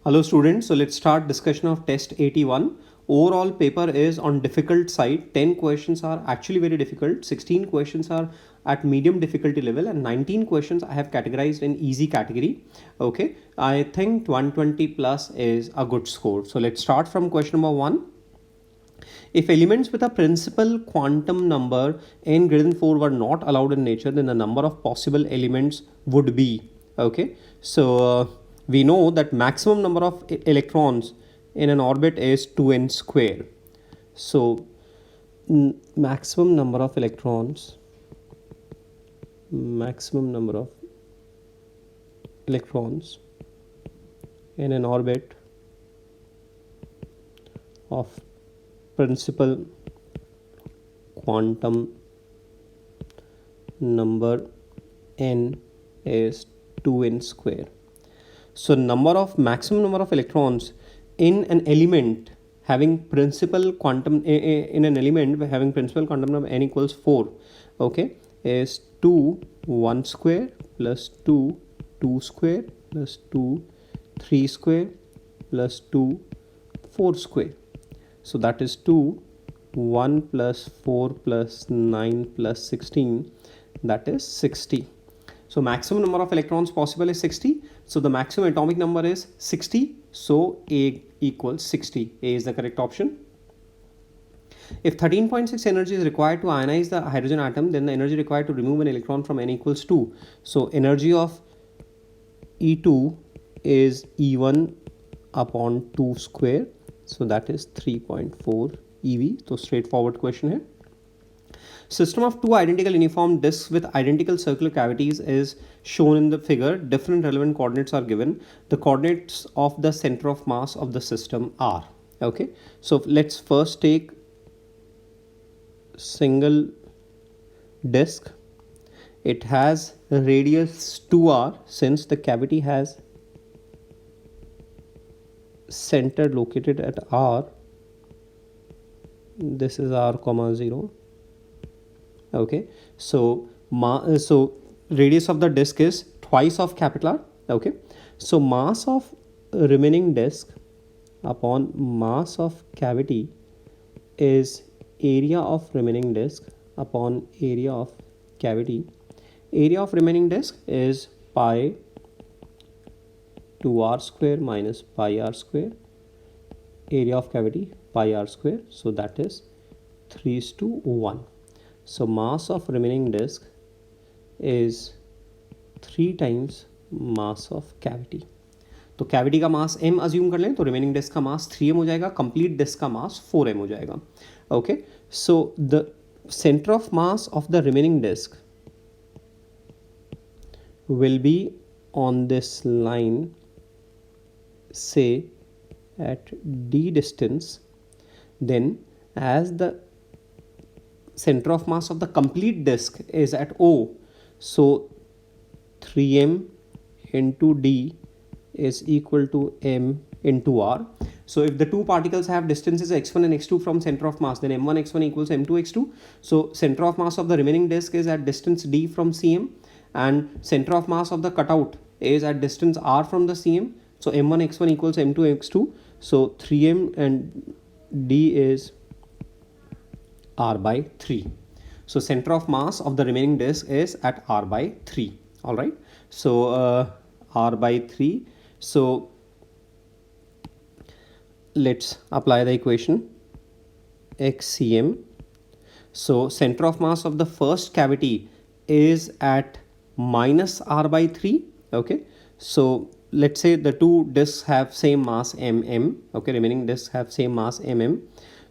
Hello students, so let's start discussion of test 81. Overall paper is on difficult side. 10 questions are actually very difficult. 16 questions are at medium difficulty level and 19 questions I have categorized in easy category. Okay, I think 120 plus is a good score. So let's start from question number 1. If elements with a principal quantum number n greater than 4 were not allowed in nature, then the number of possible elements would be. Okay, so we know that maximum number of electrons in an orbit is 2n square. So maximum number of electrons in an orbit of principal quantum number n is 2n square. So maximum number of electrons in an element having principal quantum number n equals 4, okay, is 2 1 square plus 2 2 square plus 2 3 square plus 2 4 square. So that is 2 1 plus 4 plus 9 plus 16, that is 60. So maximum number of electrons possible is 60. So the maximum atomic number is 60. So A equals 60. A is the correct option. If 13.6 energy is required to ionize the hydrogen atom, then the energy required to remove an electron from n equals 2. So energy of E2 is E1 upon 2 square. So that is 3.4 eV. So straightforward question here. System of two identical uniform disks with identical circular cavities is shown in the figure. Different relevant coordinates are given. The coordinates of the center of mass of the system are. Okay, so let's first take single disk. It has radius 2r since the cavity has center located at r. This is r comma 0. Okay, so radius of the disk is twice of capital R. Okay, so mass of remaining disk upon mass of cavity is area of remaining disk upon area of cavity. Area of remaining disk is pi 2r square minus pi r square. Area of cavity pi r square. So that is 3:1. So mass of remaining disk is 3 times mass of cavity. तो cavity का मास m assume कर लें तो remaining disc का मास 3m हो जाएगा, complete disc का मास 4m हो जाएगा. Okay, so the centre of mass of the remaining disc will be on this line, say at d distance. Then as the center of mass of the complete disk is at O, so 3m into d is equal to m into r. So if the two particles have distances x1 and x2 from center of mass, then m1 x1 equals m2 x2. So center of mass of the remaining disk is at distance d from cm, and center of mass of the cutout is at distance r from the cm. So m1 x1 equals m2 x2. So 3m and d is r by 3. So center of mass of the remaining disk is at r by 3. All right, so r by 3. So let's apply the equation xcm. So center of mass of the first cavity is at minus r by 3. Okay, so let's say the two disks have same mass mm. Okay, remaining disks have same mass mm.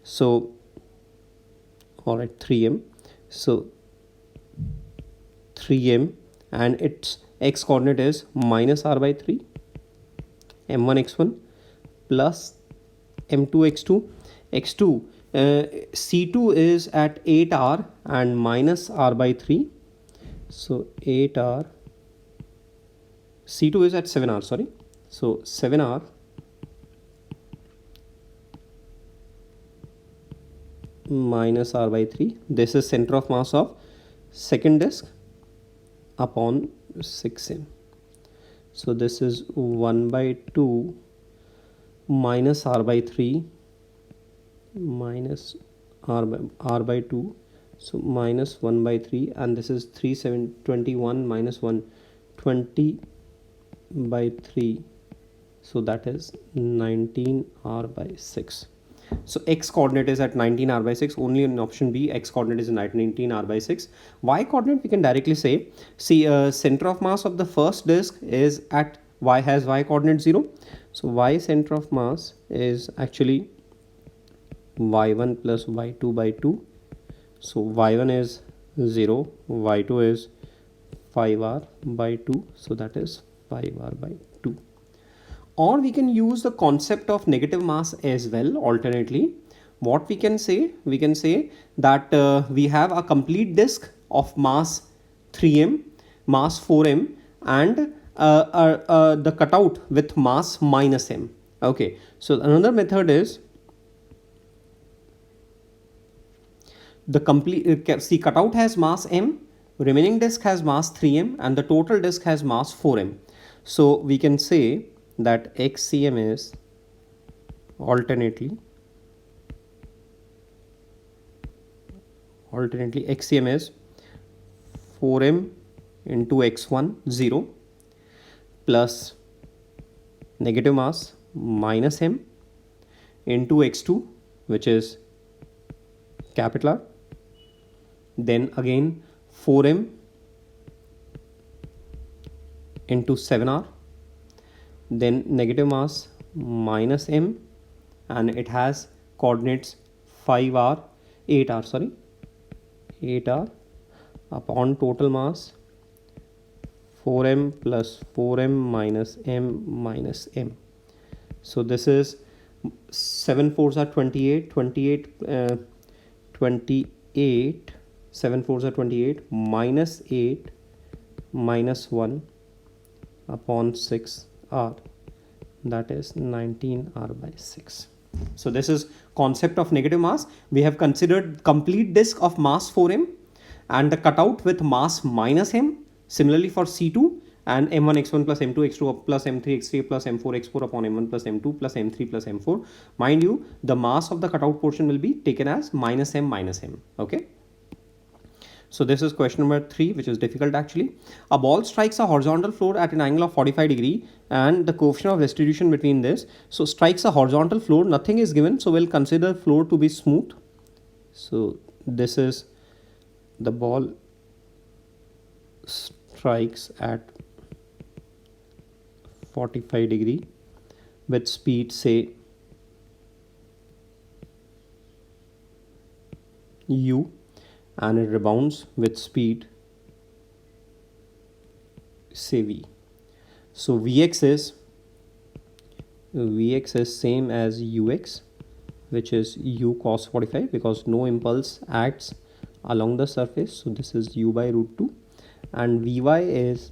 So all right, 3m. So 3m and its x coordinate is minus r by 3, m1 x1 plus m2 x2. x2 c2 is at 8r and minus r by 3. So 8r, c2 is at 7r, sorry. So 7r minus r by 3. This is center of mass of second disk upon 6m. So this is 1 by 2 minus r by 3 minus r by 2, so minus 1 by 3, and this is 21 minus 1 20 by 3, so that is 19 r by 6. So x coordinate is at 19 r by 6. Only in option B x coordinate is at 19 r by 6. Y coordinate we can directly say, see, center of mass of the first disk is at y, has y coordinate 0. So y center of mass is actually y1 plus y2 by 2. So y1 is 0, y2 is 5r by 2, so that is 5r by 2. Or we can use the concept of negative mass as well. Alternately, what we can say that we have a complete disk of mass 3m, mass 4m, and the cutout with mass minus m. Okay, so another method is the complete see, cutout has mass m, remaining disk has mass 3m, and the total disk has mass 4m. So we can say that xcm is alternately xcm is 4m into x1 0 plus negative mass minus m into x2, which is capital R, then again 4m into 7r, then negative mass minus m, and it has coordinates 5r 8r, sorry, 8r upon total mass 4m plus 4m minus m. So this is 7 4s are 28, 7 4s are 28 minus 8 minus 1 upon 6 r, that is 19 r by 6. So this is concept of negative mass. We have considered complete disk of mass 4m and the cutout with mass minus m. Similarly for C2 and m1 x1 plus m2 x2 plus m3 x3 plus m4 x4 upon m1 plus m2 plus m3 plus m4. Mind you, the mass of the cutout portion will be taken as minus m minus m. Okay. So this is question number 3, which is difficult actually. A ball strikes a horizontal floor at an angle of 45 degree and the coefficient of restitution between this. So strikes a horizontal floor, nothing is given. So we'll consider floor to be smooth. So this is the ball strikes at 45 degree with speed say u, and it rebounds with speed say v. So vx is same as ux, which is u cos 45, because no impulse acts along the surface. So this is u by root 2, and vy is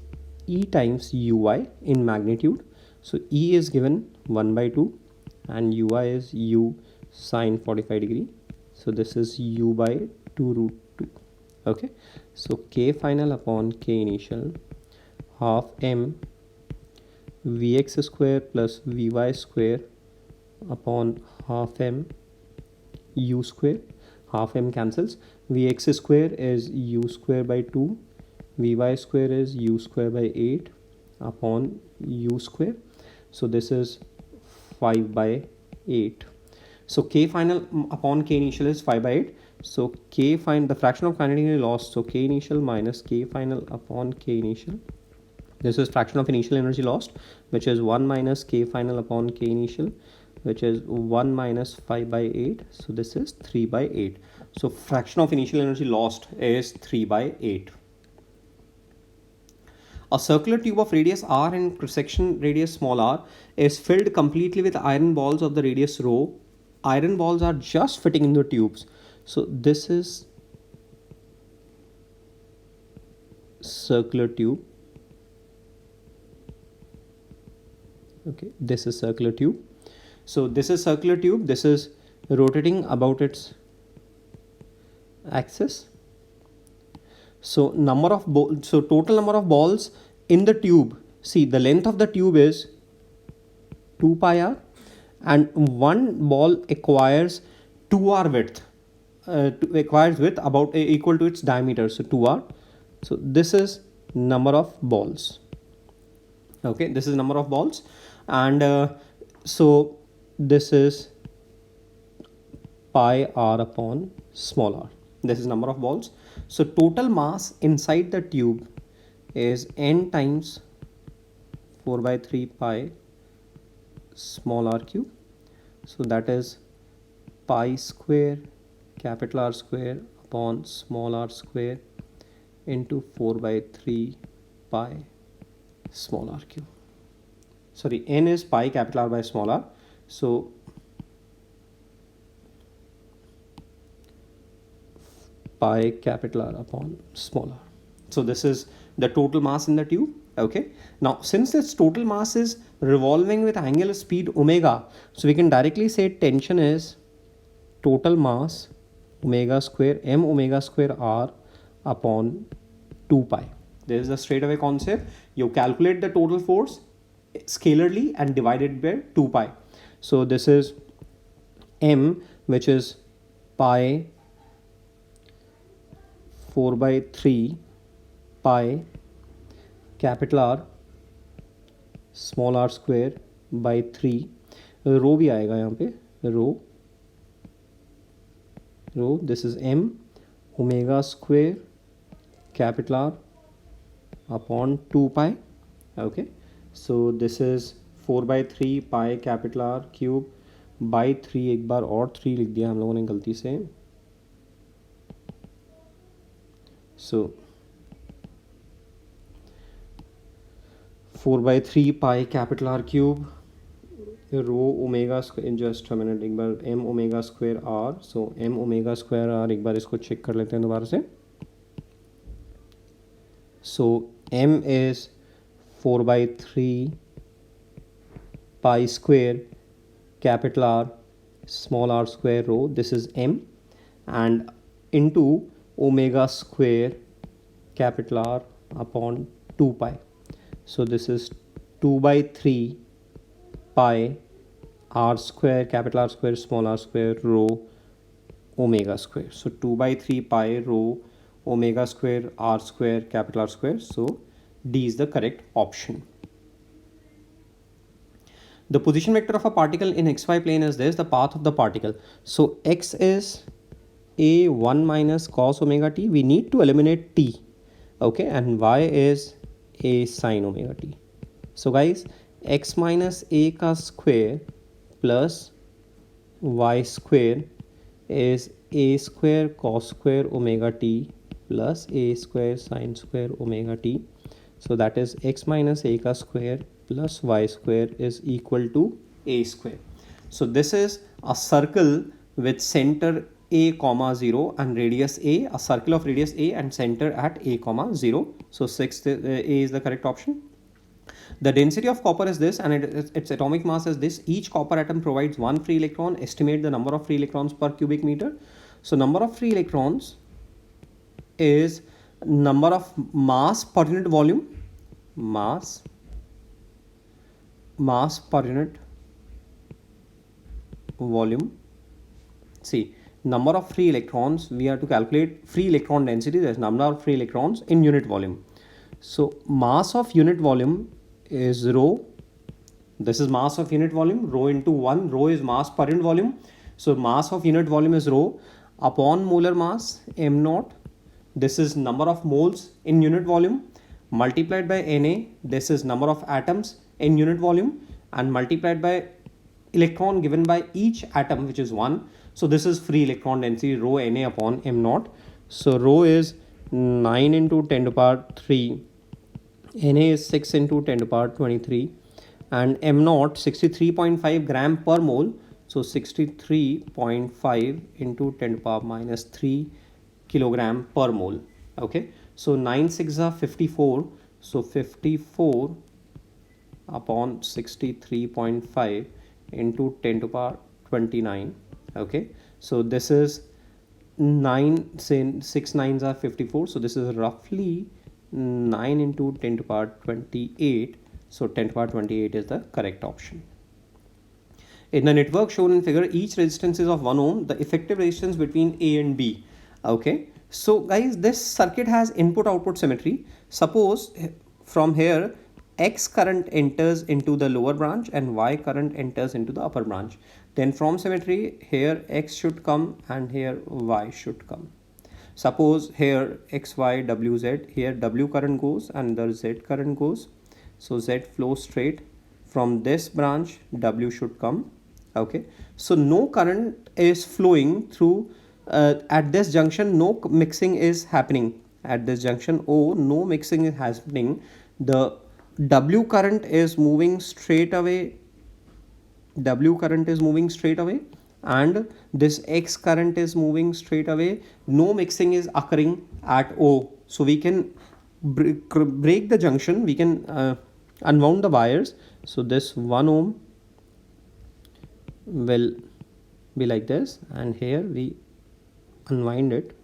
e times uy in magnitude. So e is given 1 by 2 and uy is u sine 45 degree. So this is u by 2 root 2. Okay, so k final upon k initial half m vx square plus vy square upon half m u square. Half m cancels. Vx square is u square by 2, vy square is u square by 8 upon u square. So this is 5 by 8. So k final upon k initial is 5 by 8. So k find the fraction of kinetic energy lost. So k initial minus k final upon k initial. This is fraction of initial energy lost, which is 1 minus k final upon k initial, which is 1 minus 5 by 8. So this is 3 by 8. So fraction of initial energy lost is 3 by 8. A circular tube of radius r and cross-section radius small r is filled completely with iron balls of the radius rho. Iron balls are just fitting in the tubes. So this is circular tube. Okay, this is circular tube. So this is circular tube. This is rotating about its axis. So total number of balls in the tube. See, the length of the tube is 2 pi r, and one ball acquires 2r width, acquires width about equal to its diameter, so 2r. So this is number of balls. Okay, this is number of balls, and so this is pi r upon small r. This is number of balls. So total mass inside the tube is n times 4 by 3 pi small r cube. So that is pi square capital R square upon small r square into 4 by 3 pi small r cube. Sorry, n is pi capital R by small r. So pi capital R upon small r. So this is the total mass in the tube. Okay, now since this total mass is revolving with angular speed omega, so we can directly say tension is total mass omega square m omega square r upon 2 pi. This is the straight away concept. You calculate the total force scalarly and divide it by 2 pi. So this is m, which is pi 4 by 3 pi capital R small r square by 3, रो भी आएगा यहाँ पे, रो, this is m omega square capital R upon 2 pi. Okay, so this is 4 by 3 pi capital R cube by 3, एक बार और 3 लिख दिया हम लोगों ने गलती से. So 4 by 3 pi capital R cube row omega square, just a minute, एक बार m ओमेगा स्क्वायर r. सो m ओमेगा स्क्वायर r, एक बार इसको चेक कर लेते हैं दोबारा से. सो m is 4 by 3 pi square capital R small r square rho, this is m, and into omega square capital R upon 2 pi. So this is 2 by 3 pi r square capital R square small r square rho omega square. So 2 by 3 pi rho omega square r square capital R square. So D is the correct option. The position vector of a particle in xy plane is this, the path of the particle. So x is a1 minus cos omega t. We need to eliminate t. Okay, and y is a sin omega t. So guys, x minus a का square plus y square is a square cos square omega t plus a square sin square omega t. So that is x minus a का square plus y square is equal to a square. So this is a circle with center a comma 0 and radius a circle of radius a and center at a comma 0. So 6 a is the correct option. The density of copper is this, and its atomic mass is this. Each copper atom provides one free electron. Estimate the number of free electrons per cubic meter. So number of free electrons is number of mass per unit volume, mass per unit volume. See, number of free electrons, we have to calculate free electron density, that is number of free electrons in unit volume. So mass of unit volume is rho. This is mass of unit volume, rho into 1. Rho is mass per unit volume. So mass of unit volume is rho upon molar mass m naught. This is number of moles in unit volume multiplied by Na. This is number of atoms in unit volume and multiplied by electron given by each atom, which is 1. So this is free electron density, rho Na upon m naught. So rho is 9 into 10 to the power 3. Na is 6 into 10 to the power 23, and m naught 63.5 gram per mole. So 63.5 into 10 to the power minus 3 kilogram per mole. Okay, so 9 6 are 54. So 54 upon 63.5 into 10 to the power 29. Okay, so this is 9, say 6 9s are 54. So this is roughly 9 into 10 to the power 28. So 10 to the power 28 is the correct option. In the network shown in figure, each resistance is of 1 ohm, the effective resistance between A and B. Okay, so guys, this circuit has input output symmetry. Suppose from here X current enters into the lower branch and Y current enters into the upper branch. Then from symmetry, here X should come and here Y should come. Suppose here X, Y, W, Z, here W current goes and the Z current goes. So Z flows straight. From this branch, W should come. Okay, so no current is flowing through at this junction. No mixing is happening at this junction O. No mixing is happening. The W current is moving straight away. W current is moving straight away and this X current is moving straight away. No mixing is occurring at O. So we can break the junction. We can unwound the wires. So this 1 ohm will be like this, and here we unwind it.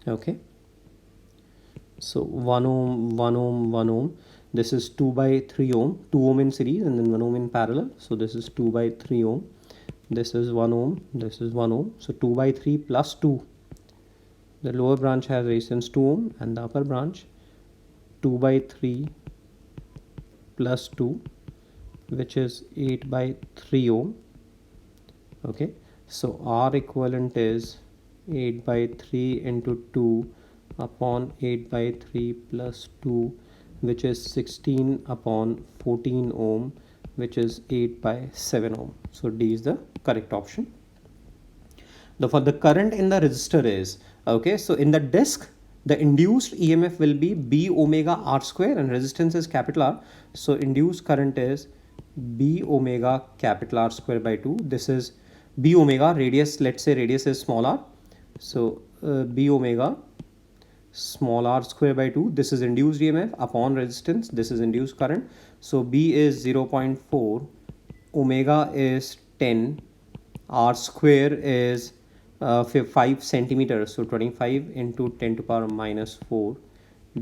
Okay, so 1 ohm, 1 ohm, 1 ohm. This is 2 by 3 ohm, 2 ohm in series and then 1 ohm in parallel. So this is 2 by 3 ohm. This is 1 ohm, this is 1 ohm. So 2 by 3 plus 2. The lower branch has resistance 2 ohm and the upper branch 2 by 3 plus 2, which is 8 by 3 ohm. Okay, so R equivalent is 8 by 3 into 2 upon 8 by 3 plus 2, which is 16 upon 14 ohm, which is 8 by 7 ohm. So D is the correct option. For the current in the resistor is, okay, so in the disk the induced EMF will be B omega R square and resistance is capital R. So induced current is B omega capital R square by 2. This is B omega, radius, let's say radius is small r. So B omega small r square by 2. This is induced EMF upon resistance. This is induced current. So B is 0.4, omega is 10, R square is 5 centimeters. So 25 into 10 to power minus 4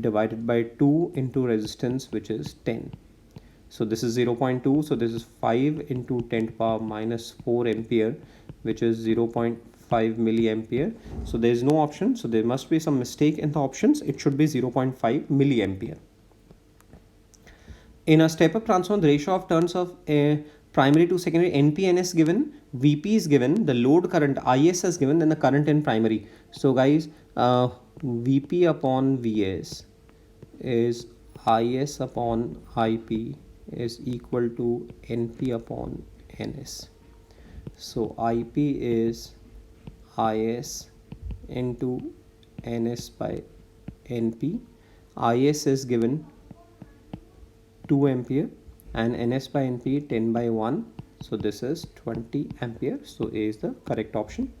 divided by 2 into resistance, which is 10. So this is 0.2. So this is 5 into 10 to power minus 4 ampere, which is 0.5 milliampere. So there is no option. So there must be some mistake in the options. It should be 0.5 milliampere. In a step-up transformer, the ratio of turns of a primary to secondary, NP NS given, VP is given, the load current IS is given, then the current in primary. So guys, VP upon VS is IS upon IP is equal to NP upon NS. So IP is IS into NS by NP. IS is given 2 ampere and NS by NP 10 by 1. So this is 20 ampere. So A is the correct option.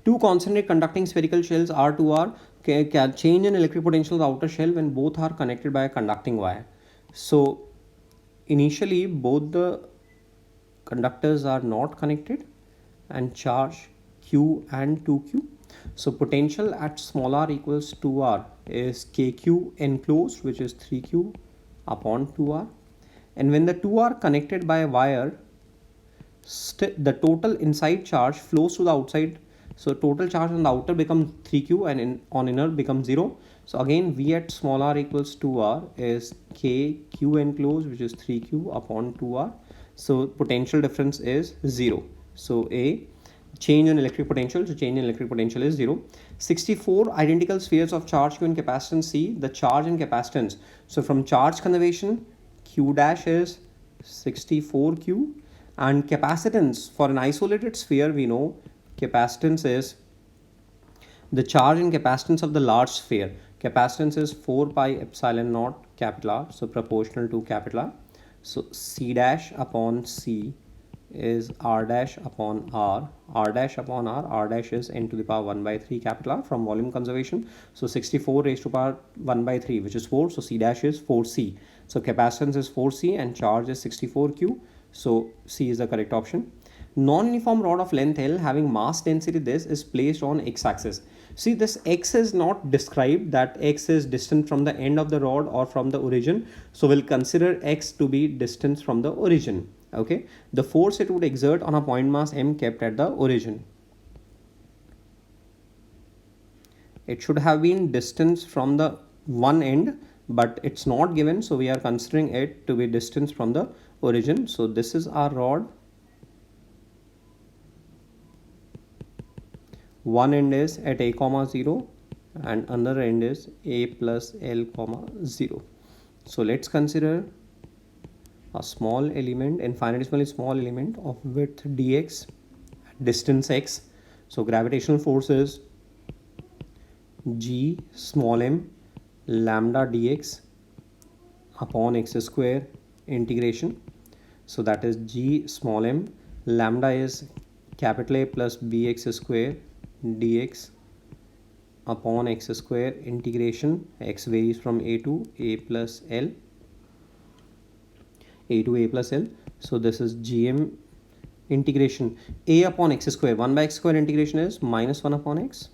Two concentric conducting spherical shells R2R can change an electric potential of the outer shell when both are connected by a conducting wire. So initially both the conductors are not connected and charge Q and 2Q. So potential at small r equals 2R is KQ enclosed, which is 3Q upon 2R. And when the two are connected by a wire, the total inside charge flows to the outside. So total charge on the outer becomes 3Q and on inner becomes 0. So again V at small r equals 2R is KQ enclosed, which is 3Q upon 2R. So potential difference is 0. So A, change in electric potential. So change in electric potential is 0. 64 identical spheres of charge Q and capacitance C. The charge and capacitance. So from charge conservation, Q dash is 64Q, and capacitance for an isolated sphere, we know capacitance is the charge and capacitance of the large sphere. Capacitance is 4 pi epsilon naught capital R, so proportional to capital R. So C dash upon C is R dash upon R. R dash upon R. R dash is n to the power 1 by 3 capital R from volume conservation. So 64 raised to power 1 by 3, which is 4. So C dash is 4C. So capacitance is 4C and charge is 64Q. So C is the correct option. Non-uniform rod of length L having mass density this is placed on x-axis. See, this x is not described, that x is distant from the end of the rod or from the origin. So we'll consider x to be distance from the origin. Okay, the force it would exert on a point mass m kept at the origin. It should have been distance from the one end, but it's not given, so we are considering it to be distance from the origin. So this is our rod. One end is at a comma 0 and another end is a plus l comma 0. So let's consider a small element, infinitesimally small element of width dx, distance x. So gravitational force is g small m lambda dx upon x square integration. So that is g small m, lambda is capital A plus bx square dx upon x square integration, x varies from a to a plus l, a to a plus l. So this is gm integration a upon x square, 1 by x square integration is minus 1 upon x,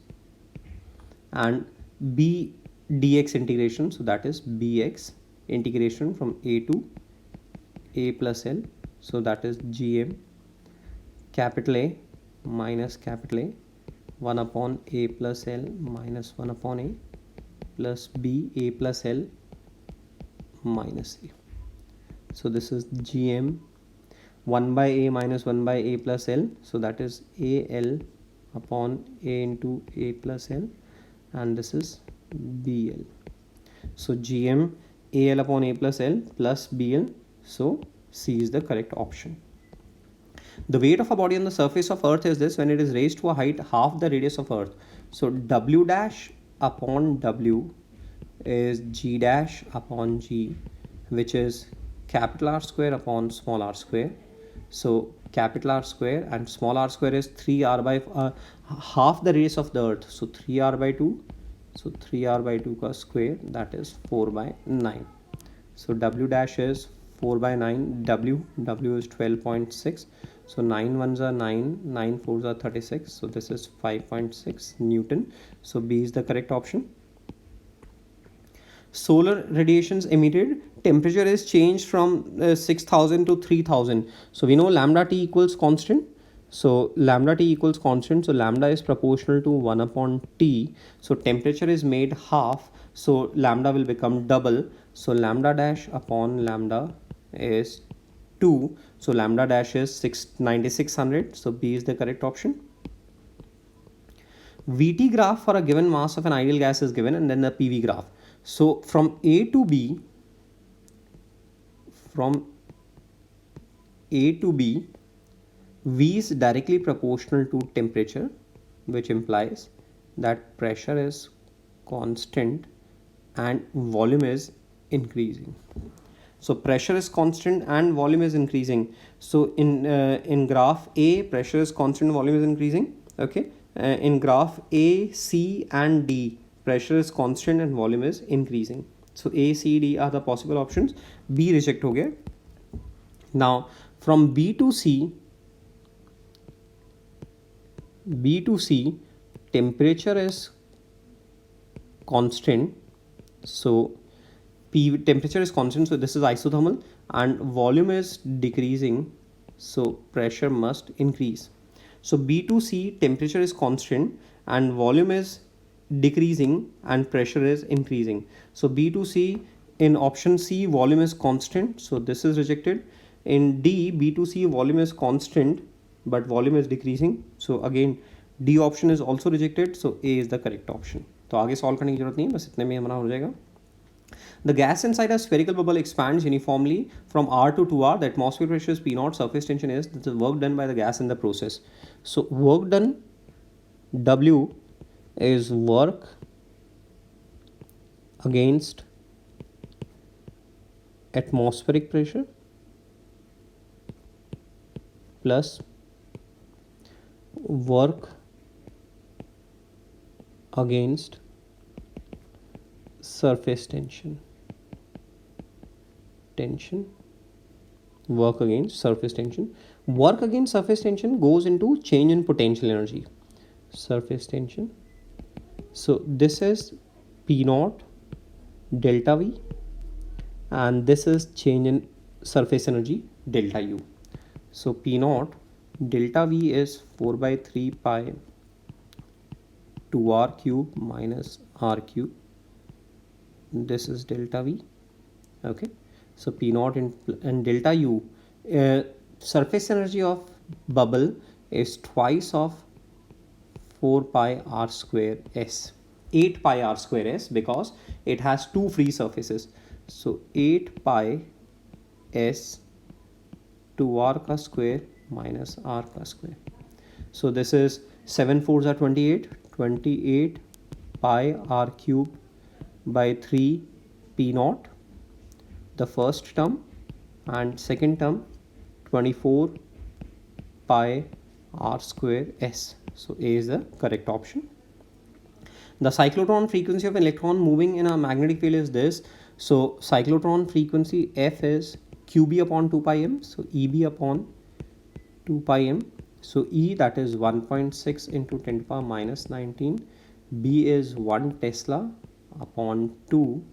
and b dx integration, so that is bx integration from a to a plus l. So that is gm capital A minus capital A, 1 upon a plus l minus 1 upon a plus b a plus l minus a. So this is gm 1 by a minus 1 by a plus l, so that is al upon a into a plus l, and this is bl. So gm al upon a plus l plus bl, so c is the correct option. The weight of a body on the surface of earth is this when it is raised to a height half the radius of earth. So w dash upon w is g dash upon g, which is capital R square upon small r square. So capital R square and small r square is 3r by half the radius of the earth, so 3r by 2. So 3r by 2 ka square, that is 4 by 9. So w dash is 4 by 9, w is 12.6. So 9 ones are 9, 9 fours are 36. So this is 5.6 Newton. So B is the correct option. Solar radiations emitted, temperature is changed from 6000 to 3000. So we know lambda T equals constant. So lambda T equals constant. So lambda is proportional to 1 upon T. So temperature is made half. So lambda will become double. So lambda dash upon lambda is 2. So lambda dash is 9600. So B is the correct option. VT graph for a given mass of an ideal gas is given, and then the PV graph. So from A to B, V is directly proportional to temperature, which implies that pressure is constant and volume is increasing. So pressure is constant and volume is increasing. So in graph A, pressure is constant, volume is increasing. Okay. In graph A, C and D, pressure is constant and volume is increasing. So A, C, D are the possible options. B reject ho gaya. Now from B to C, temperature is constant. So temperature is constant, so this is isothermal, and volume is decreasing, so pressure must increase. So B to C, temperature is constant and volume is decreasing and pressure is increasing. So B to C, in option C, volume is constant, so this is rejected. In D, B to C, volume is constant but volume is decreasing, so again D option is also rejected. So A is the correct option. तो आगे solve करने की जरूरत नहीं है, बस इतने में हमारा हो जाएगा. The gas inside a spherical bubble expands uniformly from R to 2R. The atmospheric pressure is P0. Surface tension is the work done by the gas in the process. So work done, W, is work against atmospheric pressure plus work against surface tension. Work against surface tension. Work against surface tension goes into change in potential energy. Surface tension So this is P naught delta V, and this is change in surface energy delta U. So P naught delta V is 4 by 3 pi 2r cube minus r cube. This is delta V. Okay, so P naught and delta U, surface energy of bubble is twice of 4 pi r square s, 8 pi r square s, because it has two free surfaces. So 8 pi s 2r ka square minus r ka square. So this is 7 4s are 28, 28 pi r cube by 3 P naught, the first term, and second term 24 pi r square s. So A is the correct option. The cyclotron frequency of electron moving in a magnetic field is this. So cyclotron frequency F is QB upon 2 pi m. So EB upon 2 pi m. So E, that is 1.6 into 10 to the power minus 19. B is 1 Tesla upon 2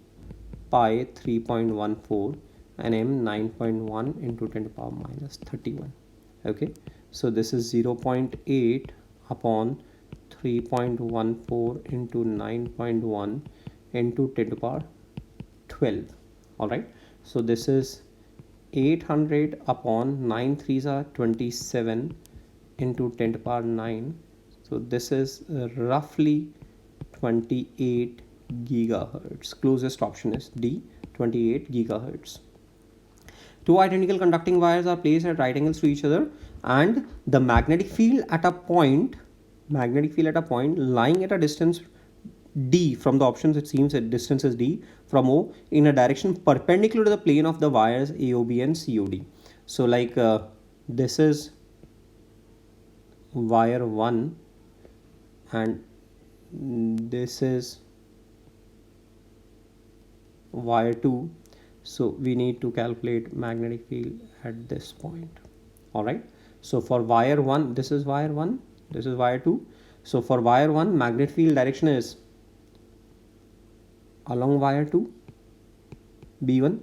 pi 3.14, and M 9.1 into 10 to the power minus 31. Okay, so this is 0.8 upon 3.14 into 9.1 into 10 to the power 12. All right, so this is 800 upon 9 3s are 27 into 10 to the power 9. So this is roughly 28 gigahertz. Closest option is D, 28 gigahertz. Two identical conducting wires are placed at right angles to each other, and the magnetic field at a point lying at a distance D from the options, it seems that distance is D from O, in a direction perpendicular to the plane of the wires AOB and COD. So like this is wire 1 and this is wire 2. So we need to calculate magnetic field at this point. All right, so for wire 1, this is wire 1, this is wire 2. So for wire 1, magnetic field direction is along wire 2, B1,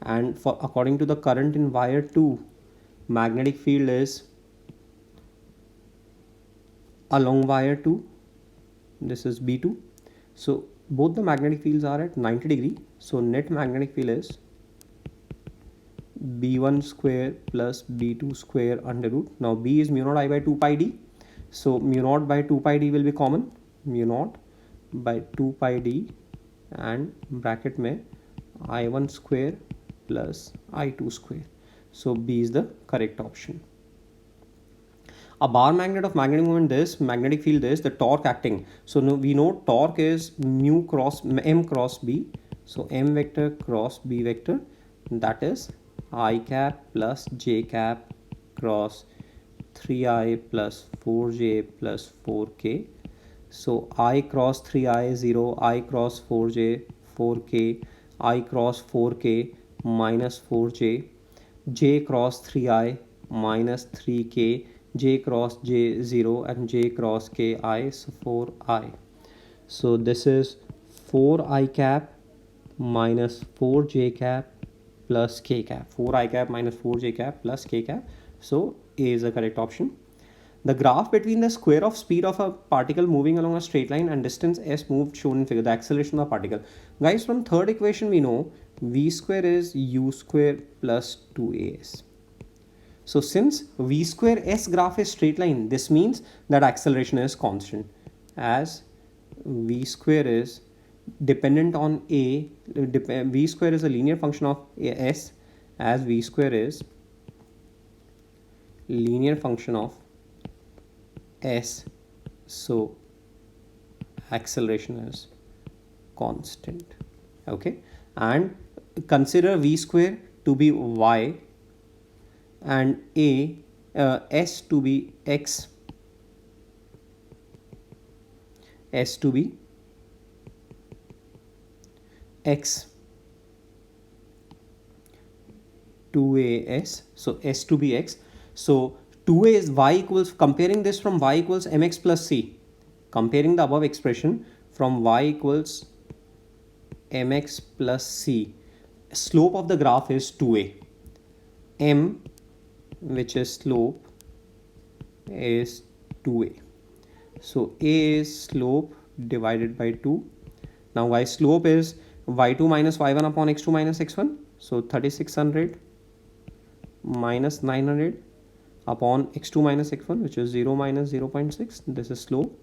and for according to the current in wire 2, magnetic field is along wire 2, this is B2. So both the magnetic fields are at 90 degree. So net magnetic field is B1 square plus B2 square under root. Now B is mu naught I by 2 pi d. So mu naught by 2 pi d will be common, mu naught by 2 pi d, and bracket में I1 square plus I2 square. So B is the correct option. A bar magnet of magnetic moment this, magnetic field this, the torque acting. So we know torque is mu cross m cross B. So m vector cross B vector, that is I cap plus j cap cross 3i plus 4j plus 4k. So I cross 3i 0, I cross 4j 4k, I cross 4k minus 4j, j cross 3i minus 3k, j cross j 0, and j cross k I, so 4i. So this is 4i cap minus 4j cap plus k cap, 4i cap minus 4j cap plus k cap. So A is the correct option. The graph between the square of speed of a particle moving along a straight line and distance s moved shown in figure, the acceleration of the particle. Guys, from third equation we know v square is u square plus 2as. So since v square s graph is straight line, this means that acceleration is constant, as v square is dependent on a, v square is a linear function of s, as v square is linear function of s, so acceleration is constant. Okay, and consider v square to be y and a s to be x, s to be x, 2as, so s to be x. So 2a is y equals, comparing this from y equals mx plus c, comparing the above expression from y equals mx plus c. Slope of the graph is 2a. M, which is slope, is 2a. So a is slope divided by 2. Now y slope is y2 minus y1 upon x2 minus x1. So 3600 minus 900 upon x2 minus x1, which is 0 minus 0.6. This is slope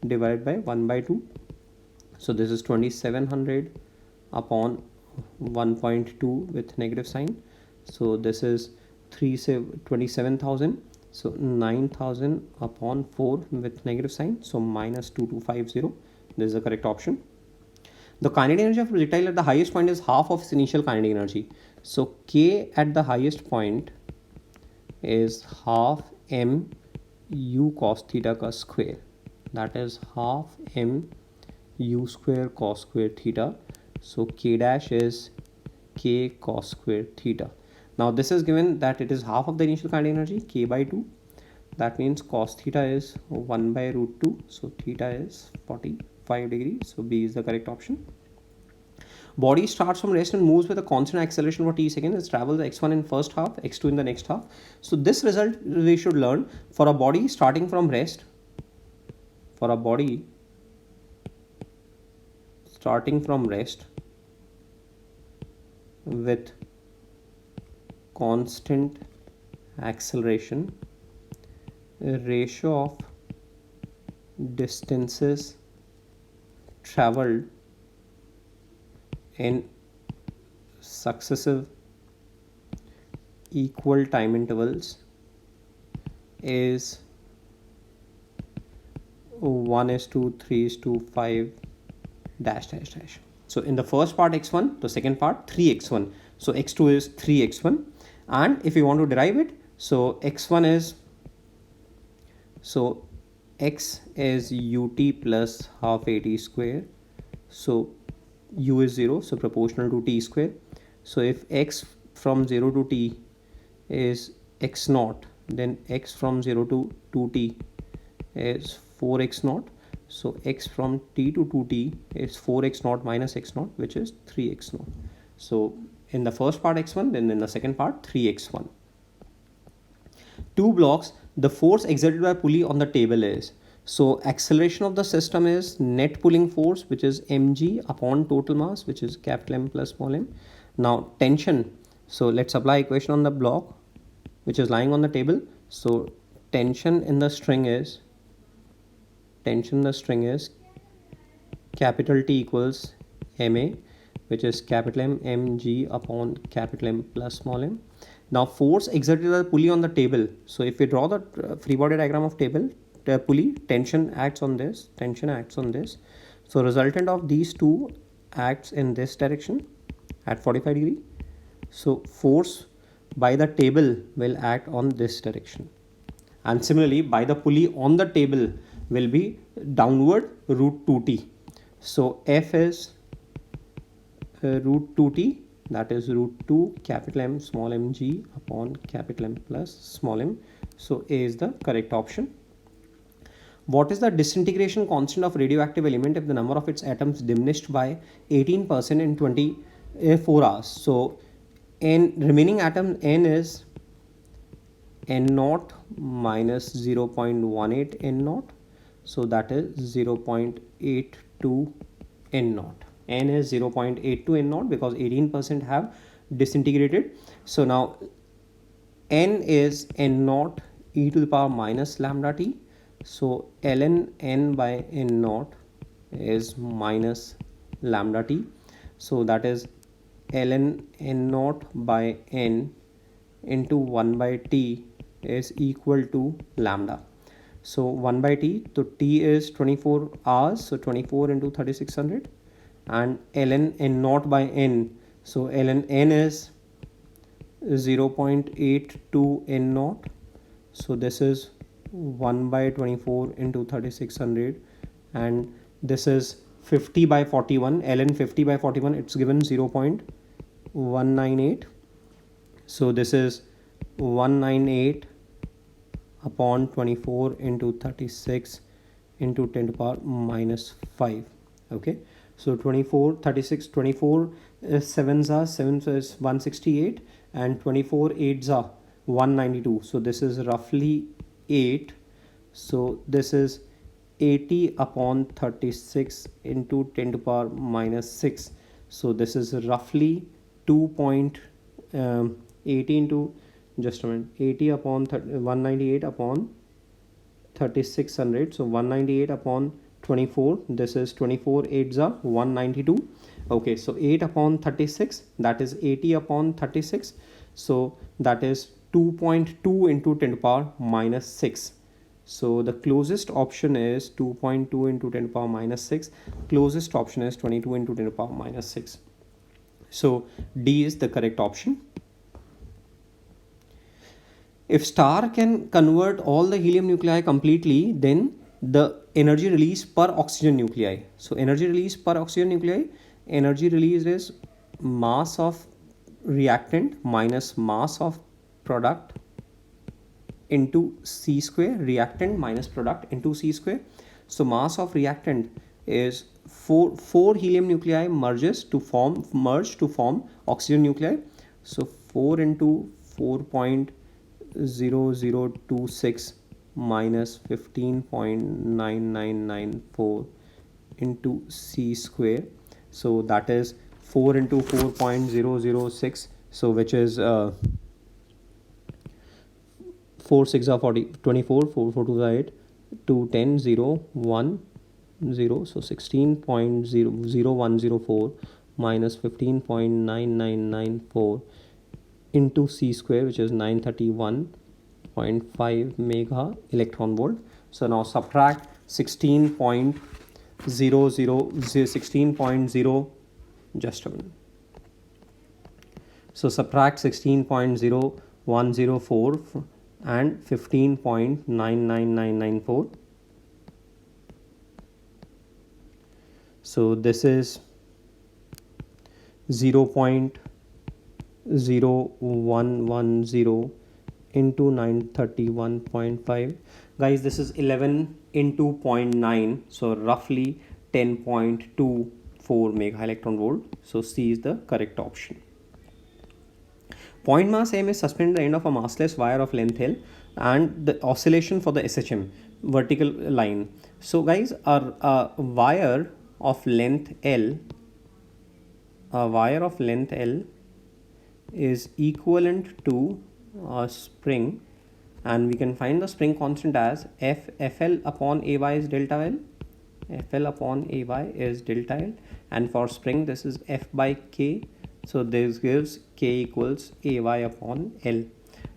divided by 1 by 2. So this is 2700 upon 1.2 with negative sign. So this is 27,000. So 9,000 upon 4 with negative sign. So minus 2250. This is the correct option. The kinetic energy of projectile at the highest point is half of its initial kinetic energy. So K at the highest point is half m u cos theta ka square. That is half m u square cos square theta. So K dash is K cos square theta. Now this is given that it is half of the initial kinetic energy, K by 2. That means cos theta is 1 by root 2. So theta is 45 degrees. So B is the correct option. Body starts from rest and moves with a constant acceleration for t seconds. It travels x1 in first half, x2 in the next half. So this result we should learn for a body starting from rest. For a body starting from rest with constant acceleration, ratio of distances traveled in successive equal time intervals is 1:3:5 dash dash dash. So in the first part x1, the second part 3x1. So x2 is 3x1, and if you want to derive it, so x1 is, so x is ut plus half at square. So u is 0, so proportional to t square. So if x from 0 to t is x naught, then x from 0 to 2t is 4x naught. So x from t to 2t is 4x naught minus x naught, which is 3x naught. So in the first part x1, then in the second part 3x1. Two blocks, the force exerted by pulley on the table is, so acceleration of the system is net pulling force, which is mg upon total mass, which is capital M plus small m. Now tension, so let's apply equation on the block which is lying on the table. So tension in the string is capital T equals ma, which is capital M mg upon capital M plus small m. Now force exerted by the pulley on the table. So if we draw the free body diagram of table, the pulley, tension acts on this, tension acts on this. So resultant of these two acts in this direction at 45 degree. So force by the table will act on this direction. And similarly, by the pulley on the table will be downward root 2t. So F is root 2t, that is root 2 capital M small mg upon capital M plus small m. So A is the correct option. What is the disintegration constant of radioactive element if the number of its atoms diminished by 18% in 24 hours? So n remaining atom n is n naught minus 0.18 n naught. So that is 0.82 n naught. N is 0.82 n naught because 18% have disintegrated. So now n is n naught e to the power minus lambda t. So ln n by n naught is minus lambda t. So that is ln n naught by n into 1 by t is equal to lambda. So 1 by t, so t is 24 hours, so 24 into 3600, and ln n naught by n, so ln n is 0.82 n naught. So this is 1 by 24 into 3600, and this is 50 by 41, ln 50 by 41, it's given 0.198. So this is 198 upon 24 into 36 into 10 to the power minus 5. Okay, so 24 36 24 sevens are 7 is 168 and 24 eights are 192. So this is roughly 8. So this is 80 upon 36 into 10 to power minus 6. So this is roughly 2.80 into, just a minute, 80 upon 198 upon 3600. So 198 upon 24, this is 24 8s are 192. Okay, so 8 upon 36, that is 80 upon 36. So that is 2.2 into 10 to power minus 6. So the closest option is 2.2 into 10 to power minus 6. Closest option is 22 into 10 to power minus 6. So D is the correct option. If star can convert all the helium nuclei completely, then the energy release per oxygen nuclei. So energy release per oxygen nuclei, energy release is mass of reactant minus mass of product into C square, reactant minus product into C square. So mass of reactant is 4 helium nuclei merge to form oxygen nuclei. So 4 into 4.0026 minus 15.9994 into C square. So that is 4 into 4.006. So which is 4 6 are 40 24, 4 4 2 are 8, 2 10 0 1 0. So 16.0104 minus 15.9994 into C square, which is 931.5 mega electron volt. So now subtract 16.00 16.0, just a minute. So subtract 16.0104 and 15.99994. So this is 0.0110 into 931.5. Guys, this is 11 into 0.9, so roughly 10.24 mega electron volt. So C is the correct option. Point mass M is suspended at the end of a massless wire of length L and the oscillation for the SHM vertical line. So guys, our wire of length L is equivalent to a spring, and we can find the spring constant as FL upon AY is delta L. FL upon AY is delta L, and for spring this is F by K. So this gives K equals AY upon L.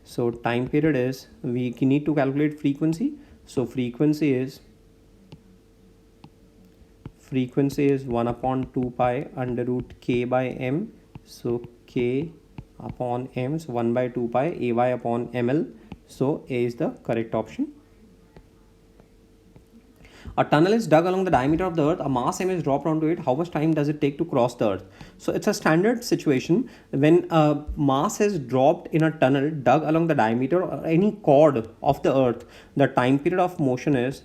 So time period is, we need to calculate frequency. So frequency is 1 upon 2 pi under root K by M. So K upon M, so 1 by 2 pi AY upon ML. So A is the correct option. A tunnel is dug along the diameter of the earth, a mass M is dropped onto it. How much time does it take to cross the earth? So it's a standard situation when a mass is dropped in a tunnel dug along the diameter or any chord of the earth. The time period of motion is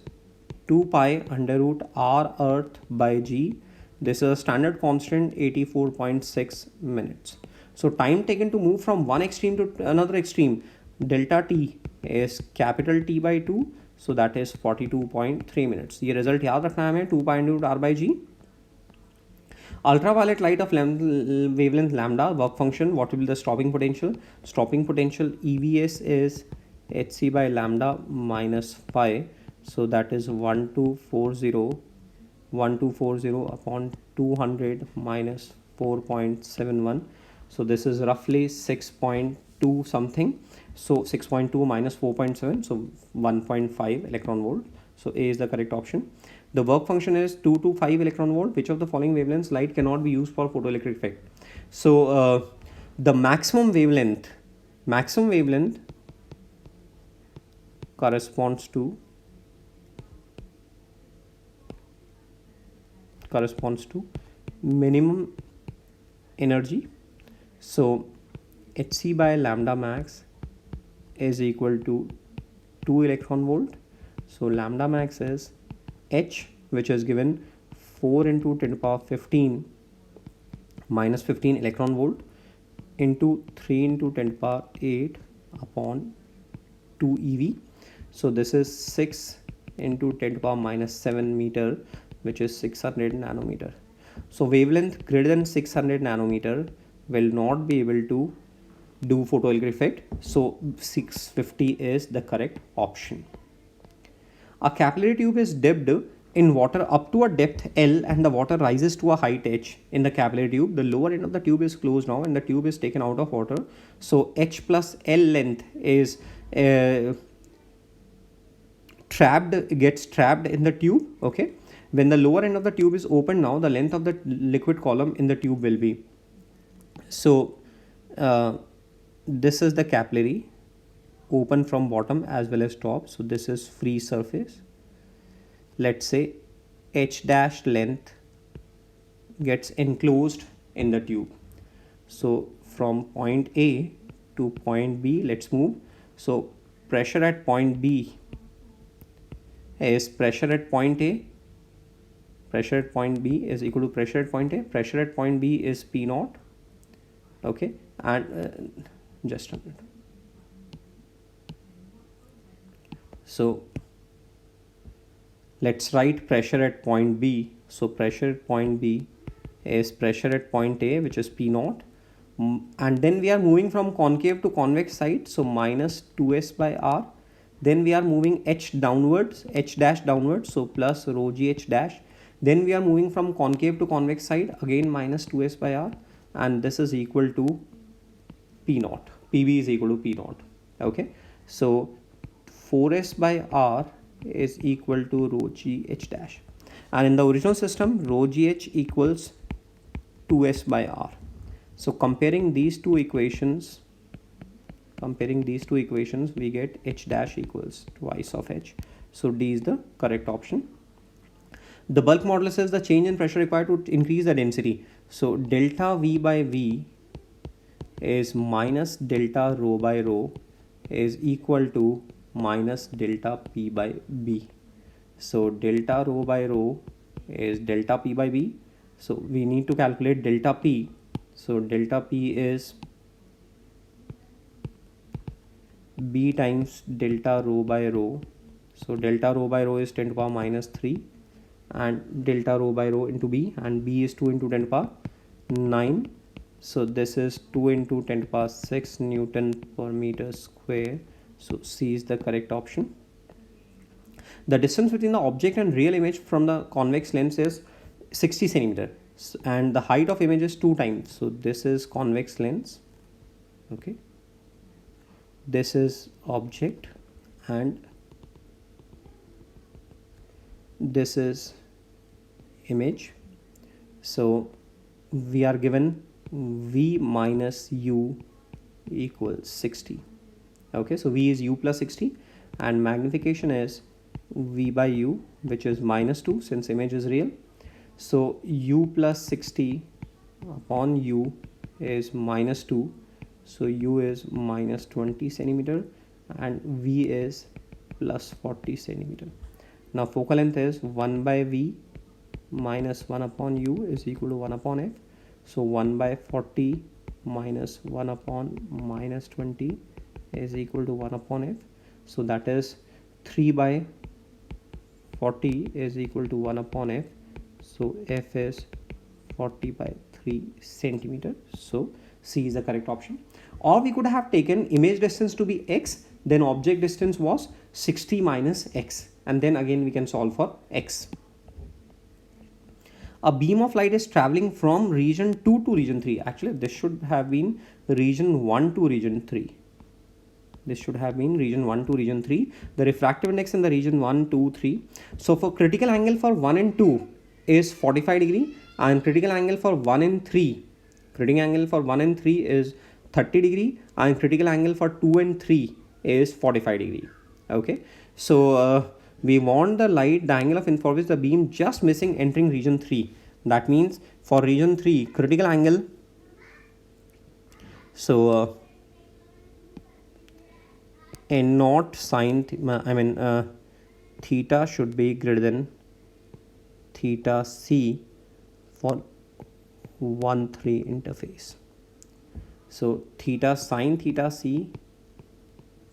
2 pi under root R earth by G. This is a standard constant, 84.6 minutes. So time taken to move from one extreme to another extreme, delta T is capital T by 2. So that is 42.3 minutes. ये result याद रखना है हमें, 2 pi into R by G. Ultraviolet light of wavelength lambda, work function, what will be the stopping potential? Stopping potential EVS is Hc by lambda minus pi. So that is 1240 upon 200 minus 4.71. So this is roughly 6.2 something. So 6.2 minus 4.7, so 1.5 electron volt. So A is the correct option. The work function is 2 to 5 electron volt. Which of the following wavelengths light cannot be used for photoelectric effect? So the maximum wavelength corresponds to minimum energy. So Hc by lambda max is equal to 2 electron volt. So lambda max is H, which is given 4 into 10 to the power 15 minus 15 electron volt into 3 into 10 to the power 8 upon 2 eV. So this is 6 into 10 to the power minus 7 meter, which is 600 nanometer. So wavelength greater than 600 nanometer will not be able to do photoelectric effect. So 650 is the correct option. A capillary tube is dipped in water up to a depth L and the water rises to a height H in the capillary tube. The lower end of the tube is closed now and the tube is taken out of water. So H plus L length is gets trapped in the tube. Okay. When the lower end of the tube is open now, the length of the liquid column in the tube will be. So this is the capillary, open from bottom as well as top. So this is free surface. Let's say H dash length gets enclosed in the tube. So from point A to point B, let's move. So pressure at point B is pressure at point A. Pressure at point B is equal to pressure at point A. Pressure at point B is P naught. Okay, and just a minute. So let's write pressure at point B. So pressure at point B is pressure at point A, which is P naught. And then we are moving from concave to convex side. So minus 2s by r. Then we are moving H downwards, H dash downwards. So plus rho g H dash. Then we are moving from concave to convex side, again minus 2s by r, and this is equal to P naught. PB is equal to P naught. Okay, so 4s by r is equal to rho g H dash, and in the original system rho g H equals 2s by r. So comparing these two equations, we get H dash equals twice of H. So D is the correct option. The bulk modulus is the change in pressure required to increase the density. So delta V by V is minus delta rho by rho is equal to minus delta P by B. So delta rho by rho is delta P by B. So we need to calculate delta P. So delta P is B times delta rho by rho. So delta rho by rho is 10 to the power minus 3. And delta rho by rho into B, and B is 2 into 10 to the power 9. So this is 2 into 10 to the power 6 Newton per meter square. So C is the correct option. The distance between the object and real image from the convex lens is 60 centimeter, and the height of image is 2 times. So this is convex lens. Okay, this is object and this is image. So we are given V minus U equals 60. Okay, so V is U plus 60 and magnification is V by U, which is minus 2 since image is real. So U plus 60 upon U is minus 2. So U is minus 20 centimeter and V is plus 40 centimeter. Now focal length is 1 by V minus 1 upon U is equal to 1 upon F. So 1 by 40 minus 1 upon minus 20 is equal to 1 upon F. So that is 3 by 40 is equal to 1 upon F. So F is 40 by 3 centimeter. So C is the correct option. Or we could have taken image distance to be X, then object distance was 60 minus X, and then again we can solve for X. A beam of light is traveling from region 2 to region 3. Actually, this should have been region 1 to region 3. This should have been region 1 to region 3. The refractive index in the region 1, 2, 3. So for critical angle for 1 and 2 is 45 degree, and critical angle for 1 and 3, is 30 degree, and critical angle for 2 and 3 is 45 degree. Okay, so we want the angle of for which the beam just missing entering region 3. That means for region 3 critical angle, so n naught sine theta should be greater than theta c for 1,3 interface. So theta sine theta c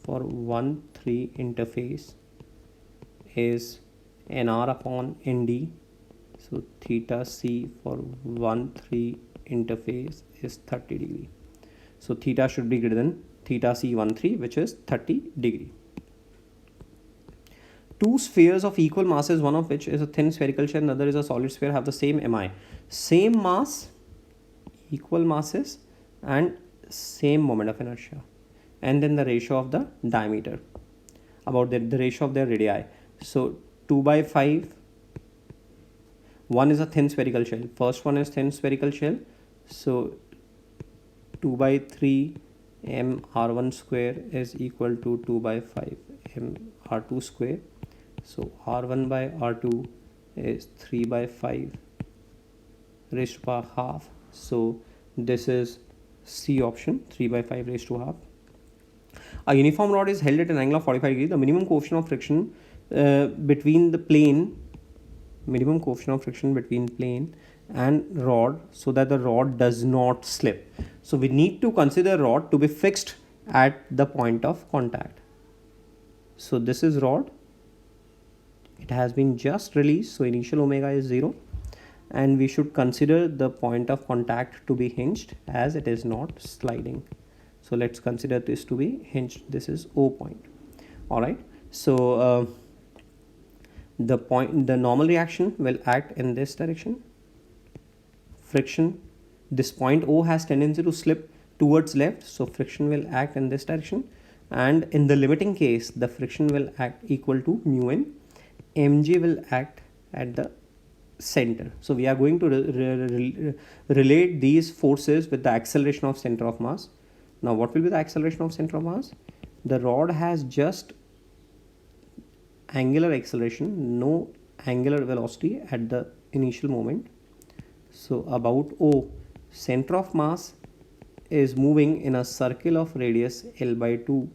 for 1,3 interface is nr upon nd. So theta c for 1,3 interface is 30 degree. So theta should be greater than theta c 1,3, which is 30 degree. Two spheres of equal masses, one of which is a thin spherical shell and the other is a solid sphere, have the same mi. Same mass, equal masses, and same moment of inertia. And then the ratio of the diameter, about the ratio of their radii. So 2/5, one is a thin spherical shell. First one is thin spherical shell. So 2/3 m r1 square is equal to 2/5 m r2 square. So r1 by r2 is 3/5 raised to power half. So this is C option, 3/5 raised to half. A uniform rod is held at an angle of 45 degrees. The minimum coefficient of friction between plane and rod, so that the rod does not slip. So we need to consider rod to be fixed at the point of contact. So this is rod. It has been just released, so initial omega is 0, and we should consider the point of contact to be hinged as it is not sliding. So let's consider this to be hinged. This is O point. All right. So the normal reaction will act in this direction. Friction, this point O has tendency to slip towards left, so friction will act in this direction, and in the limiting case the friction will act equal to mu n. Mg will act at the center. So we are going to relate these forces with the acceleration of center of mass. Now what will be the acceleration of center of mass? The rod has just angular acceleration, no angular velocity at the initial moment. So about O, center of mass is moving in a circle of radius L/2.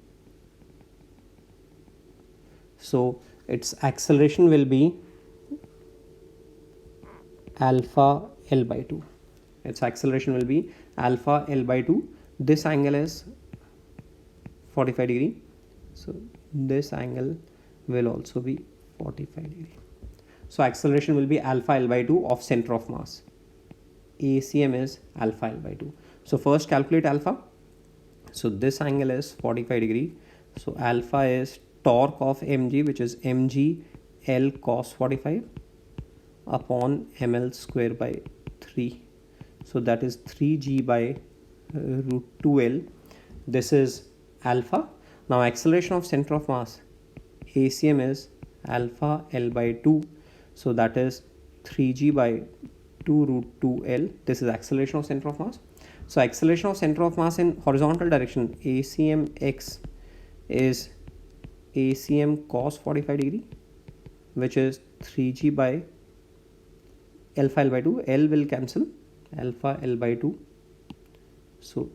So its acceleration will be alpha L/2. Its acceleration will be alpha L/2. This angle is 45 degree. So this angle will also be 45 degree. So acceleration will be alpha L/2 of center of mass. ACM is alpha L/2. So first calculate alpha. So this angle is 45 degree. So alpha is torque of mg, which is mg L cos 45 upon ml square by 3. So that is 3g by root 2l. This is alpha. Now acceleration of center of mass, ACM, is alpha L/2. So that is 3g by 2 root 2l. This is acceleration of center of mass. So acceleration of center of mass in horizontal direction, ACM x, is ACM cos 45 degree, which is 3g by alpha L/2. L will cancel, alpha L/2. So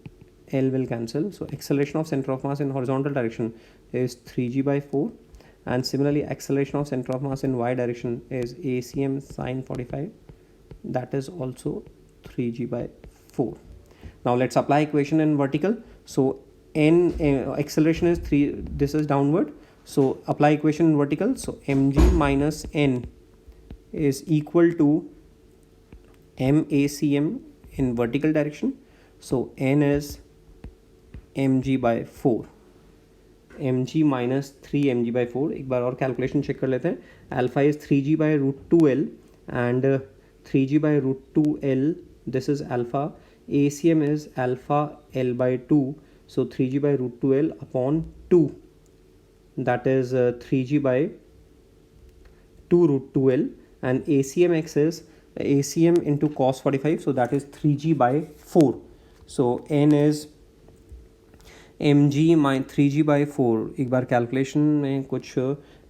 L will cancel. So acceleration of center of mass in horizontal direction is 3g by 4, and similarly acceleration of center of mass in y direction is ACM sine 45. That is also 3g by 4. Now let's apply equation in vertical. So n acceleration is 3. This is downward. So apply equation in vertical. So mg minus n is equal to MACM in vertical direction. So n is mg by 4. mg minus 3 mg by 4. एक बार और calculation check कर लेते हैं. Alpha is 3g by root 2l and 3g by root 2l. This is alpha. ACM is alpha L/2. So 3g by root 2l upon 2. That is 3g by 2 root 2l, and ACM x is ACM into cos 45. So that is 3g by 4. So n is mg minus 3g by 4. एक बार calculation में कुछ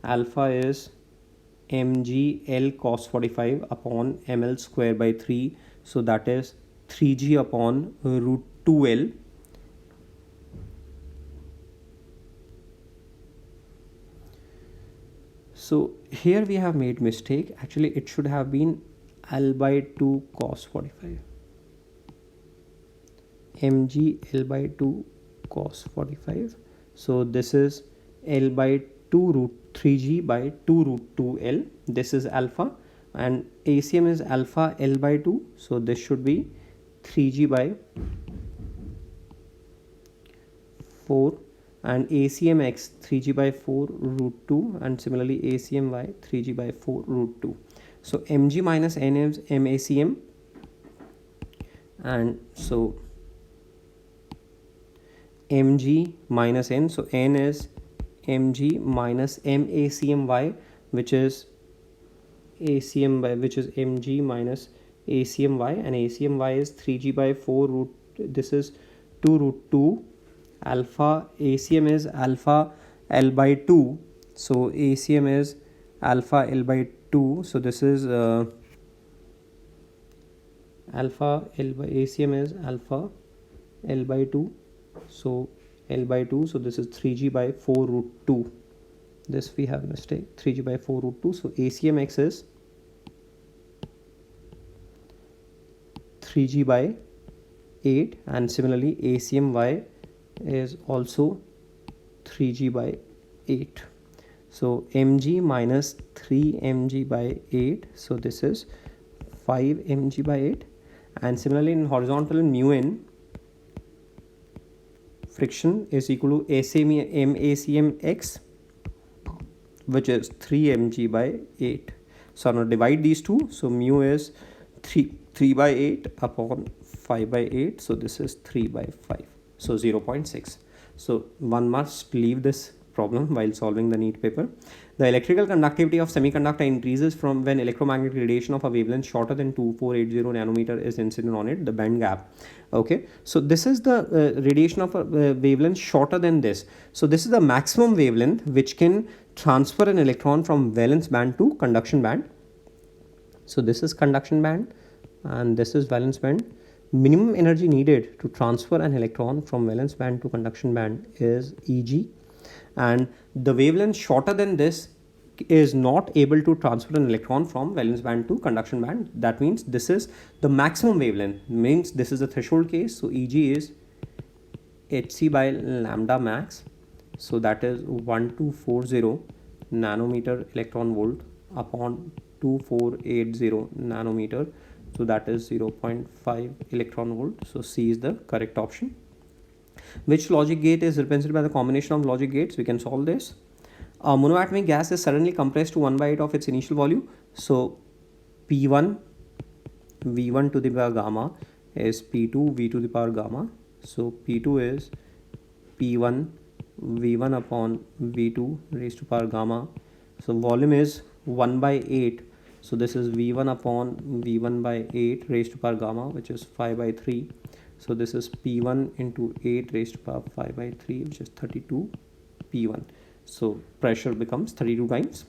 alpha is mg L cos 45 upon ml square by 3. So that is 3g upon root 2l. So here we have made mistake. Actually it should have been L by 2 cos 45, mg L by 2 cos 45. So this is L by 2 root 3g by 2 root 2 L. This is alpha, and ACM is alpha L by 2, so this should be 3g by 4, and ACM x 3g by 4 root 2, and similarly ACM y 3g by 4 root 2. So mg minus n is MACM, and so mg minus n, so n is mg minus MACMy, which is ACM by, which is mg minus ACMy, and ACMy is 3g by 4 root, this is 2 root 2 alpha. ACM is alpha L by 2, so ACM is alpha L by 2, so this is alpha L by, ACM is alpha L by 2, so L by 2, so this is 3g by 4 root 2. This we have mistake, 3g by 4 root 2. So ACM x is 3g by 8, and similarly ACM y is also 3g by 8. So mg minus 3 mg by 8, so this is 5 mg by 8. And similarly in horizontal, mu n friction is equal to MACM x, which is 3 mg by 8. So I'm going to divide these two. So mu is 3 by 8 upon 5 by 8, so this is 3 by 5, so 0.6. So one must leave this problem while solving the NEET paper. The electrical conductivity of semiconductor increases from when electromagnetic radiation of a wavelength shorter than 2480 nanometer is incident on it, the band gap. Okay, so this is the radiation of a wavelength shorter than this. So this is the maximum wavelength which can transfer an electron from valence band to conduction band. So this is conduction band and this is valence band. Minimum energy needed to transfer an electron from valence band to conduction band is Eg, and the wavelength shorter than this is not able to transfer an electron from valence band to conduction band. That means this is the maximum wavelength, means this is the threshold case. So Eg is Hc by lambda max, so that is 1240 nanometer electron volt upon 2480 nanometer, so that is 0.5 electron volt. So C is the correct option. Which logic gate is represented by the combination of logic gates? We can solve this. A monoatomic gas is suddenly compressed to 1/8 of its initial volume. So P1 V1 to the power gamma is P2 V to the power gamma. So P2 is P1 V1 upon V2 raised to power gamma. So volume is 1/8. So this is V1 upon V1 by 8 raised to power gamma, which is 5/3. So this is P1 into 8 raised to power 5/3, which is 32 P1. So pressure becomes 32 times.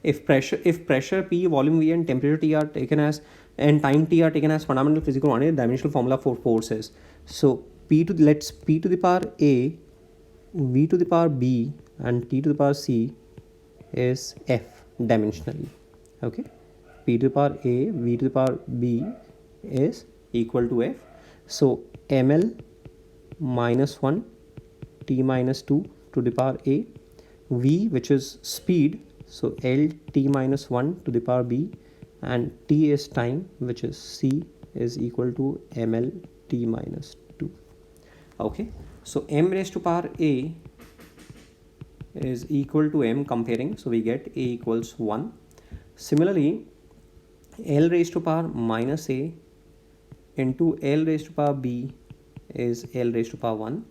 If pressure P, volume V, and temperature T are taken as, and time T are taken as fundamental physical quantity, dimensional formula for forces. So let's P to the power A, V to the power B, and T to the power C is F dimensionally. Okay, P to the power A, V to the power B is equal to F. So ml minus 1 T minus 2 to the power A, V, which is speed, so L T minus 1 to the power B, and T is time, which is C, is equal to ml T minus 2. Okay, so m raised to power A is equal to m comparing, so we get A equals 1. Similarly, L raised to power minus A into L raised to power B is L raised to power 1.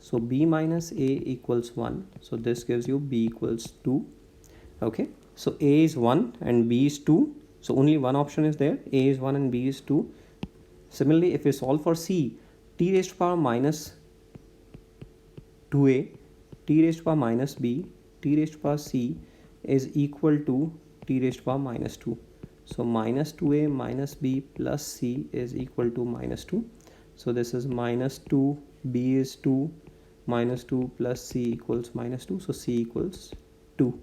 So B minus A equals 1. So this gives you B equals 2. Okay, so A is 1 and B is 2. So only one option is there. A is 1 and B is 2. Similarly, if we solve for C, T raised to power minus 2A, T raised to power minus B, T raised to power C is equal to T raised to power minus 2. So minus 2A minus B plus C is equal to minus 2. So this is minus 2, B is 2, minus 2 plus C equals minus 2. So C equals 2.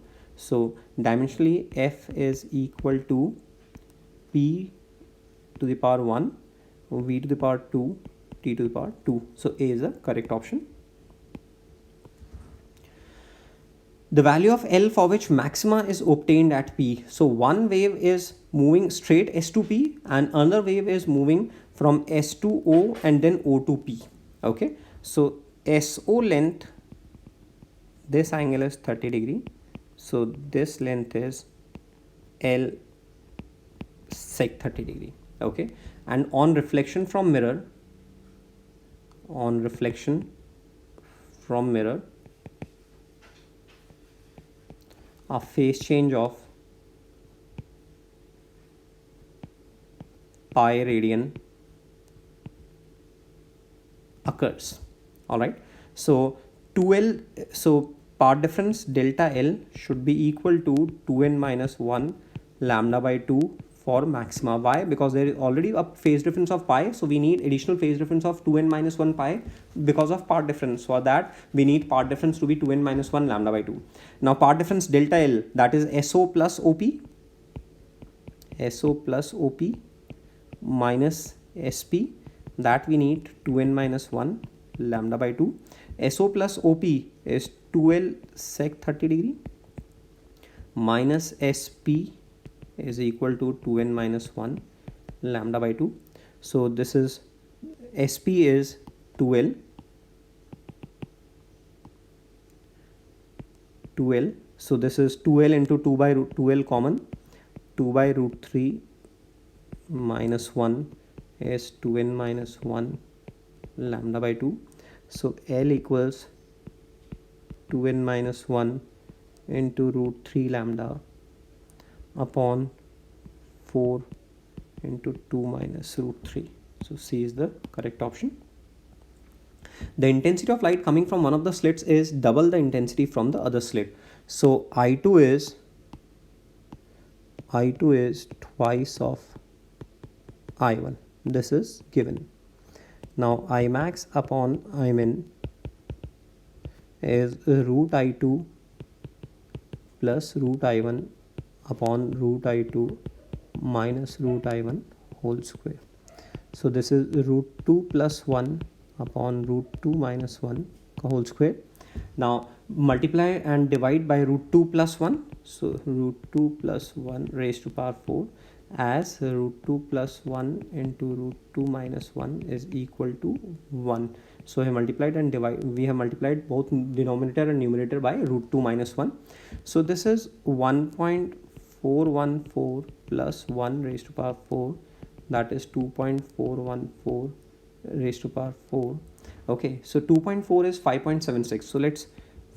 So dimensionally f is equal to p to the power 1, v to the power 2, t to the power 2. So A is the correct option. The value of L for which maxima is obtained at P. So one wave is moving straight S to P and another wave is moving from S to O and then O to P. Okay. So SO length, this angle is 30 degree. So this length is L sec 30 degree. Okay. And on reflection from mirror, a phase change of pi radian occurs. All right. So 2L, so part difference delta L should be equal to 2n minus 1 lambda by 2 for maxima. Why? Because there is already a phase difference of pi, so we need additional phase difference of 2n minus 1 pi because of part difference. For that we need part difference to be 2n minus 1 lambda by 2. Now part difference delta L, that is SO plus OP minus SP, that we need 2n minus 1 lambda by 2. SO plus OP is 2L sec 30 degree minus SP is equal to 2n minus 1 lambda by 2. So this is SP is 2L, so this is 2L into 2 by root 2L common, 2 by root 3 minus 1 is 2n minus 1 lambda by 2. So L equals 2n minus 1 into root 3 lambda upon 4 into 2 minus root 3. So C is the correct option. The intensity of light coming from one of the slits is double the intensity from the other slit. So I2 is twice of I1. This is given. Now Imax upon Imin is root I2 plus root I1 upon root I2 minus root I1 whole square. So this is root 2 plus 1 upon root 2 minus 1 whole square. Now multiply and divide by root 2 plus 1. So root 2 plus 1 raised to power 4 as root 2 plus 1 into root 2 minus 1 is equal to 1. So we have multiplied and we have multiplied both denominator and numerator by root 2 minus 1. So this is 1.414 plus 1 raised to power 4, that is 2.414 raised to power 4. Okay, so 2.4 is 5.76. So let's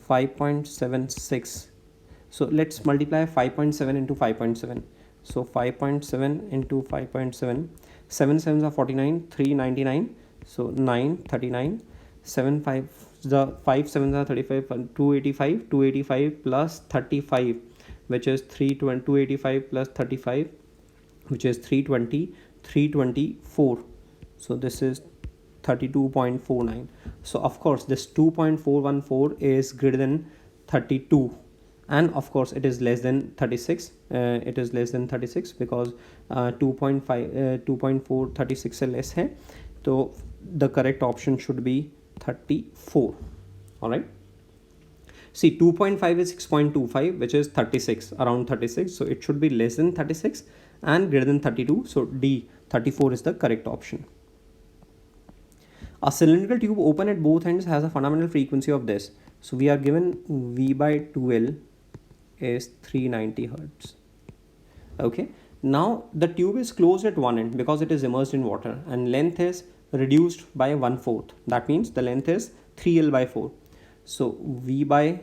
5.76. So let's multiply 5.7 into 5.7. So 5.7 into 5.7, 7 7s are 49, 3 99, so 9 39, 7 5 the 5 7s are 35, 285 plus 35, which is 285 plus 35, which is 324. So this is 32.49. So of course this 2.414 is greater than 32, and of course it is less than 36. It is less than 36 because 2.4 36 से less है. So the correct option should be 34. All right. See, 2.5 is 6.25, which is 36, around 36. So it should be less than 36 and greater than 32. So D, 34 is the correct option. A cylindrical tube open at both ends has a fundamental frequency of this. So we are given V by 2L is 390 Hertz. Okay. Now the tube is closed at one end because it is immersed in water, and length is reduced by 1/4. That means the length is 3L by 4. So V by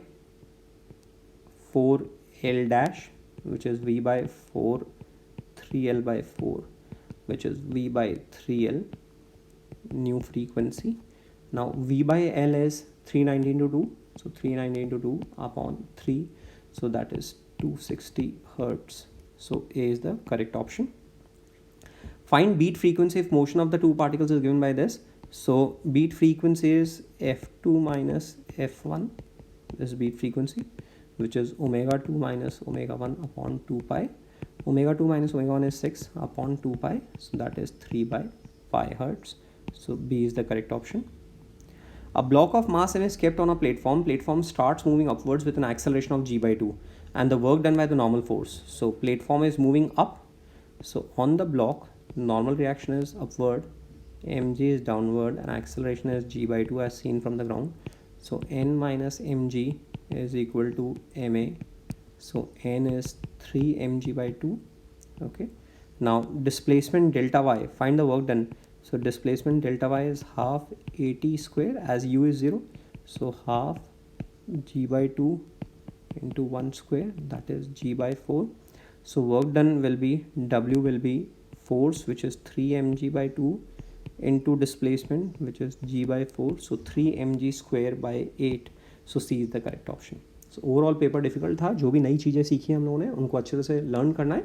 4L dash, which is V by 4, 3L by 4, which is V by 3L, new frequency. Now V by L is 390 into 2. So 390 into 2 upon 3. So that is 260 Hertz. So A is the correct option. Find beat frequency if motion of the two particles is given by this. So beat frequency is F2 minus F1. This is beat frequency. which is omega 2 minus omega 1 upon 2 pi. Omega 2 minus omega 1 is 6 upon 2 pi, so that is 3 by pi hertz. So B is the correct option. A block of mass m is kept on a platform. Platform starts moving upwards with an acceleration of g by 2 and the work done by the normal force. So platform is moving up. So on the block, normal reaction is upward, mg is downward, and acceleration is g by 2 as seen from the ground. So n minus mg is equal to ma. So n is 3 mg by 2. Okay. Now displacement delta y, find the work done. So displacement delta y is half at square as u is 0. So half g by 2 into 1 square, that is g by 4. So work done will be, w will be force, which is 3 mg by 2 into displacement, which is g by 4. So 3 mg square by 8. So C is the correct option. So overall paper difficult था. जो भी नई चीज़ें सीखी हम लोगों ने उनको अच्छे से लर्न करना है.